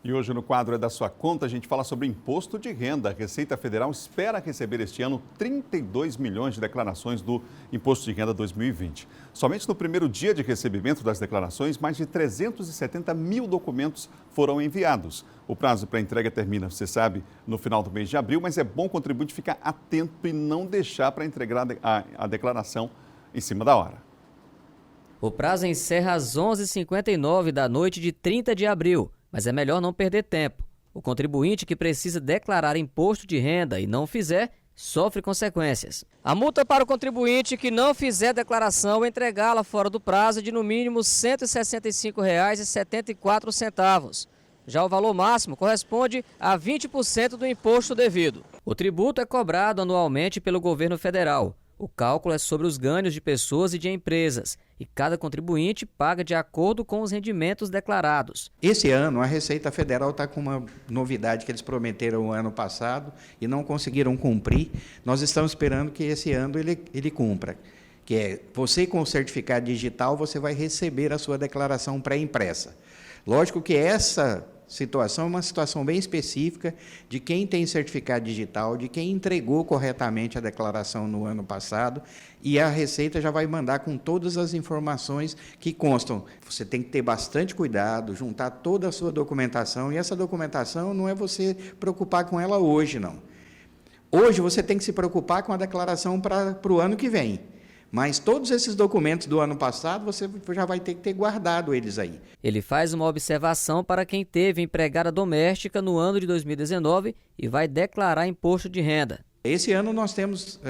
E hoje no quadro É da Sua Conta, a gente fala sobre imposto de renda. A Receita Federal espera receber este ano 32 milhões de declarações do Imposto de Renda 2020. Somente no primeiro dia de recebimento das declarações, mais de 370 mil documentos foram enviados. O prazo para entrega termina, você sabe, no final do mês de abril, mas é bom o contribuinte ficar atento e não deixar para entregar a declaração em cima da hora. O prazo encerra às 11h59 da noite de 30 de abril. Mas é melhor não perder tempo. O contribuinte que precisa declarar imposto de renda e não fizer, sofre consequências. A multa para o contribuinte que não fizer declaração ou entregá-la fora do prazo é de no mínimo R$ 165,74. Já o valor máximo corresponde a 20% do imposto devido. O tributo é cobrado anualmente pelo governo federal. O cálculo é sobre os ganhos de pessoas e de empresas, e cada contribuinte paga de acordo com os rendimentos declarados. Esse ano, a Receita Federal está com uma novidade que eles prometeram o ano passado e não conseguiram cumprir. Nós estamos esperando que esse ano ele cumpra, que é você com o certificado digital, você vai receber a sua declaração pré-impressa. Lógico que essa situação é uma situação bem específica de quem tem certificado digital, de quem entregou corretamente a declaração no ano passado, e a Receita já vai mandar com todas as informações que constam. Você tem que ter bastante cuidado, juntar toda a sua documentação, e essa documentação não é você preocupar com ela hoje, não. Hoje você tem que se preocupar com a declaração para o ano que vem. Mas todos esses documentos do ano passado, você já vai ter que ter guardado eles aí. Ele faz uma observação para quem teve empregada doméstica no ano de 2019 e vai declarar imposto de renda. Esse ano nós temos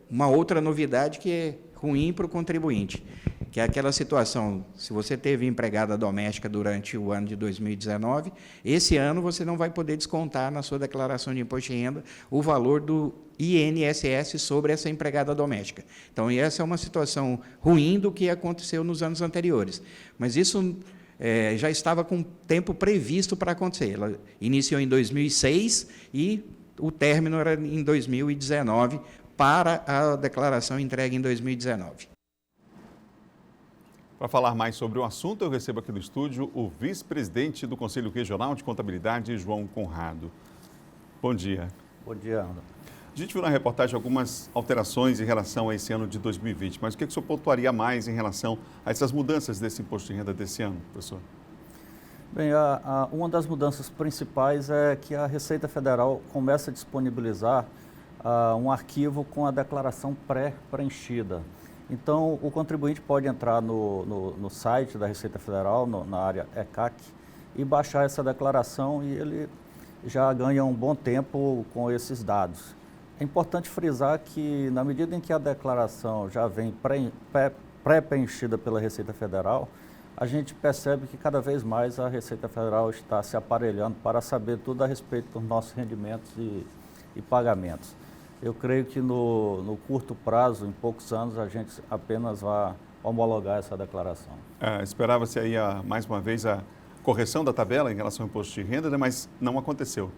uma outra novidade que é ruim para o contribuinte, que é aquela situação, se você teve empregada doméstica durante o ano de 2019, esse ano você não vai poder descontar na sua declaração de imposto de renda o valor do INSS sobre essa empregada doméstica. Então, essa é uma situação ruim do que aconteceu nos anos anteriores. Mas isso já estava com tempo previsto para acontecer. Ela iniciou em 2006 e o término era em 2019 para a declaração entregue em 2019. Para falar mais sobre o assunto, eu recebo aqui no estúdio o vice-presidente do Conselho Regional de Contabilidade, João Conrado. Bom dia. Bom dia, Ana. A gente viu na reportagem algumas alterações em relação a esse ano de 2020, mas o que o senhor pontuaria mais em relação a essas mudanças desse imposto de renda desse ano, professor? Bem, uma das mudanças principais é que a Receita Federal começa a disponibilizar um arquivo com a declaração pré-preenchida. Então, o contribuinte pode entrar no site da Receita Federal, na área ECAC, e baixar essa declaração, e ele já ganha um bom tempo com esses dados. É importante frisar que, na medida em que a declaração já vem pré-preenchida pela Receita Federal, a gente percebe que cada vez mais a Receita Federal está se aparelhando para saber tudo a respeito dos nossos rendimentos e pagamentos. Eu creio que no curto prazo, em poucos anos, a gente apenas vai homologar essa declaração. Esperava-se aí, mais uma vez, a correção da tabela em relação ao imposto de renda, né, mas não aconteceu.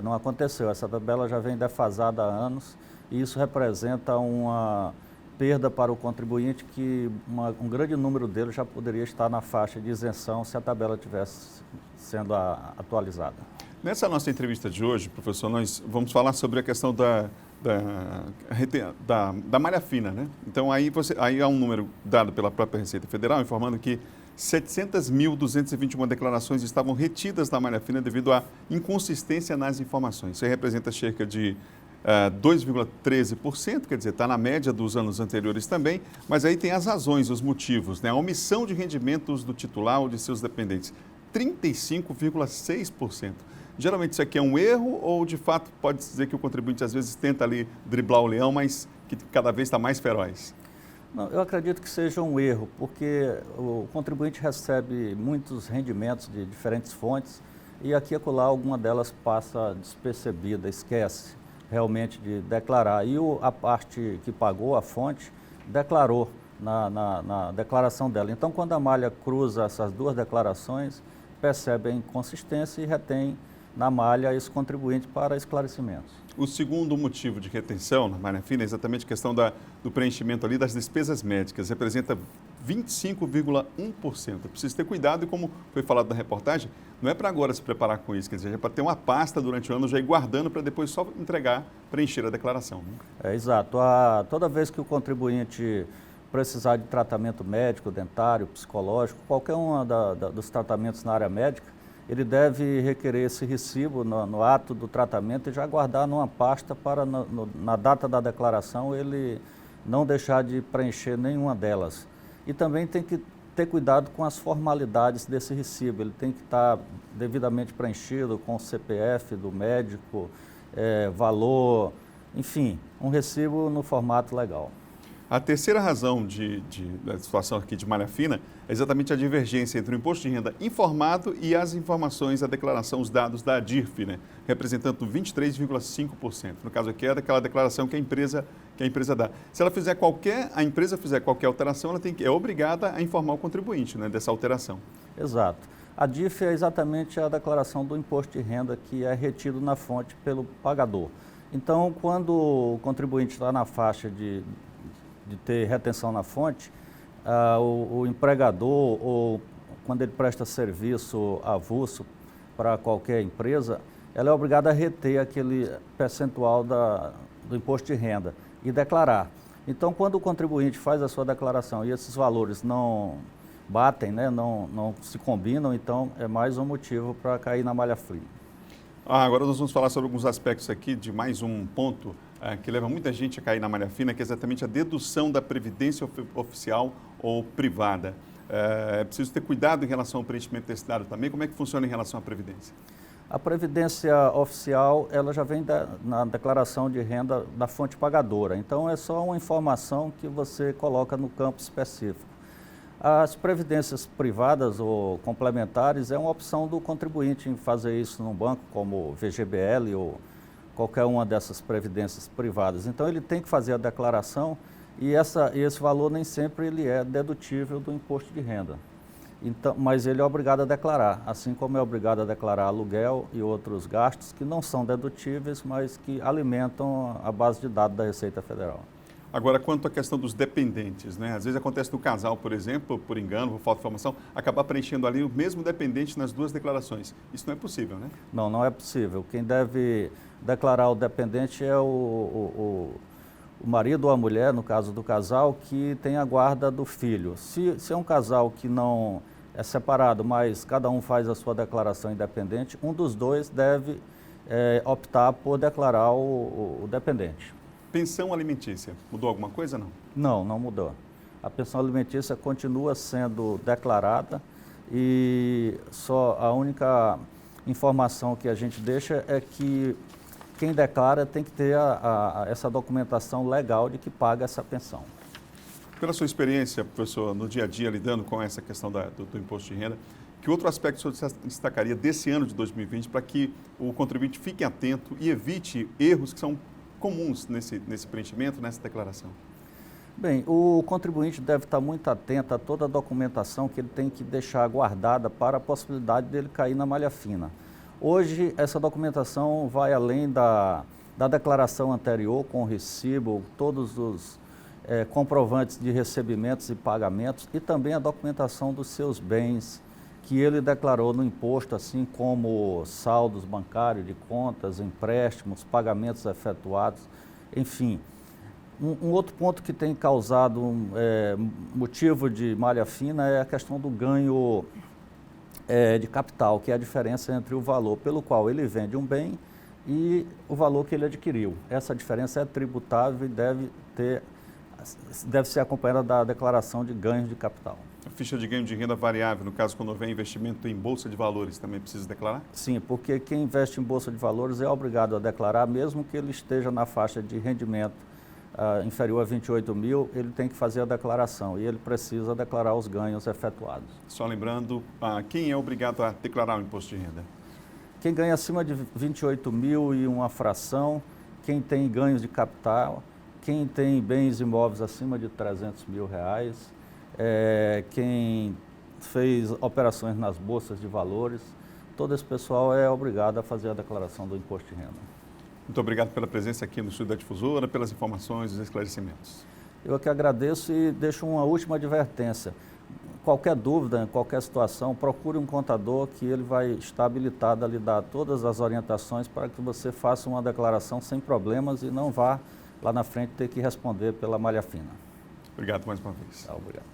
Não aconteceu. Essa tabela já vem defasada há anos e isso representa uma perda para o contribuinte que um grande número deles já poderia estar na faixa de isenção se a tabela tivesse sendo atualizada. Nessa nossa entrevista de hoje, professor, nós vamos falar sobre a questão da malha fina, né? Então, aí há um número dado pela própria Receita Federal informando que 700.221 declarações estavam retidas na malha fina devido à inconsistência nas informações. Isso aí representa cerca de 2,13%, quer dizer, está na média dos anos anteriores também, mas aí tem as razões, os motivos, né? A omissão de rendimentos do titular ou de seus dependentes, 35,6%. Geralmente isso aqui é um erro ou, de fato, pode dizer que o contribuinte às vezes tenta ali driblar o leão, mas que cada vez está mais feroz? Não, eu acredito que seja um erro, porque o contribuinte recebe muitos rendimentos de diferentes fontes e aqui e acolá alguma delas passa despercebida, esquece realmente de declarar. E a parte que pagou, a fonte, declarou na declaração dela. Então, quando a malha cruza essas duas declarações, percebe a inconsistência e retém na malha esse contribuinte para esclarecimentos. O segundo motivo de retenção na malha fina é exatamente a questão do preenchimento ali das despesas médicas. Representa 25,1%. Precisa ter cuidado e, como foi falado na reportagem, não é para agora se preparar com isso, quer dizer, é para ter uma pasta durante o ano já ir guardando para depois só entregar, preencher a declaração. Né? Exato. Toda vez que o contribuinte precisar de tratamento médico, dentário, psicológico, qualquer um dos tratamentos na área médica, ele deve requerer esse recibo no ato do tratamento e já guardar numa pasta para, na data da declaração, ele não deixar de preencher nenhuma delas. E também tem que ter cuidado com as formalidades desse recibo. Ele tem que estar devidamente preenchido com o CPF do médico, valor, enfim, um recibo no formato legal. A terceira razão da situação aqui de malha fina é exatamente a divergência entre o imposto de renda informado e as informações, a declaração, os dados da ADIRF, né, representando 23,5%. No caso aqui é daquela declaração que a empresa dá. Se ela fizer a empresa fizer qualquer alteração, ela é obrigada a informar o contribuinte, né, dessa alteração. Exato. A DIRF é exatamente a declaração do imposto de renda que é retido na fonte pelo pagador. Então, quando o contribuinte está na faixa de ter retenção na fonte, o empregador, ou quando ele presta serviço avulso para qualquer empresa, ela é obrigada a reter aquele percentual do imposto de renda e declarar. Então, quando o contribuinte faz a sua declaração e esses valores não batem, né, não se combinam, então é mais um motivo para cair na malha fina. Agora nós vamos falar sobre alguns aspectos aqui de mais um ponto que leva muita gente a cair na malha fina, que é exatamente a dedução da previdência oficial ou privada. É preciso ter cuidado em relação ao preenchimento desse dado também. Como é que funciona em relação à previdência? A previdência oficial, ela já vem na declaração de renda da fonte pagadora. Então, é só uma informação que você coloca no campo específico. As previdências privadas ou complementares é uma opção do contribuinte em fazer isso num banco como VGBL ou qualquer uma dessas previdências privadas. Então, ele tem que fazer a declaração e esse valor nem sempre ele é dedutível do imposto de renda. Então, mas ele é obrigado a declarar, assim como é obrigado a declarar aluguel e outros gastos que não são dedutíveis, mas que alimentam a base de dados da Receita Federal. Agora, quanto à questão dos dependentes, né? Às vezes acontece no casal, por exemplo, por engano, por falta de informação, acabar preenchendo ali o mesmo dependente nas duas declarações. Isso não é possível, né? Não, não é possível. Quem deve declarar o dependente é o marido ou a mulher, no caso do casal, que tem a guarda do filho. Se é um casal que não é separado, mas cada um faz a sua declaração independente, um dos dois deve optar por declarar o dependente. Pensão alimentícia, mudou alguma coisa ou não? Não, não mudou. A pensão alimentícia continua sendo declarada e só a única informação que a gente deixa é que quem declara tem que ter essa documentação legal de que paga essa pensão. Pela sua experiência, professor, no dia a dia lidando com essa questão do imposto de renda, que outro aspecto o senhor destacaria desse ano de 2020 para que o contribuinte fique atento e evite erros que são comuns nesse preenchimento, nessa declaração? Bem, o contribuinte deve estar muito atento a toda a documentação que ele tem que deixar guardada para a possibilidade dele cair na malha fina. Hoje, essa documentação vai além da declaração anterior, com o recibo, todos os comprovantes de recebimentos e pagamentos e também a documentação dos seus bens que ele declarou no imposto, assim como saldos bancários de contas, empréstimos, pagamentos efetuados, enfim. Um outro ponto que tem causado motivo de malha fina é a questão do ganho de capital, que é a diferença entre o valor pelo qual ele vende um bem e o valor que ele adquiriu. Essa diferença é tributável e deve ser acompanhada da declaração de ganhos de capital. A ficha de ganho de renda variável, no caso, quando houver investimento em bolsa de valores, também precisa declarar? Sim, porque quem investe em bolsa de valores é obrigado a declarar, mesmo que ele esteja na faixa de rendimento inferior a 28 mil, ele tem que fazer a declaração e ele precisa declarar os ganhos efetuados. Só lembrando, quem é obrigado a declarar o imposto de renda? Quem ganha acima de 28 mil e uma fração, quem tem ganhos de capital, quem tem bens imóveis acima de 300 mil reais, quem fez operações nas bolsas de valores, todo esse pessoal é obrigado a fazer a declaração do imposto de renda. Muito obrigado pela presença aqui no Estúdio da Difusora, pelas informações e os esclarecimentos. Eu que agradeço e deixo uma última advertência. Qualquer dúvida, qualquer situação, procure um contador que ele vai estar habilitado a lhe dar todas as orientações para que você faça uma declaração sem problemas e não vá lá na frente ter que responder pela malha fina. Obrigado mais uma vez. Obrigado.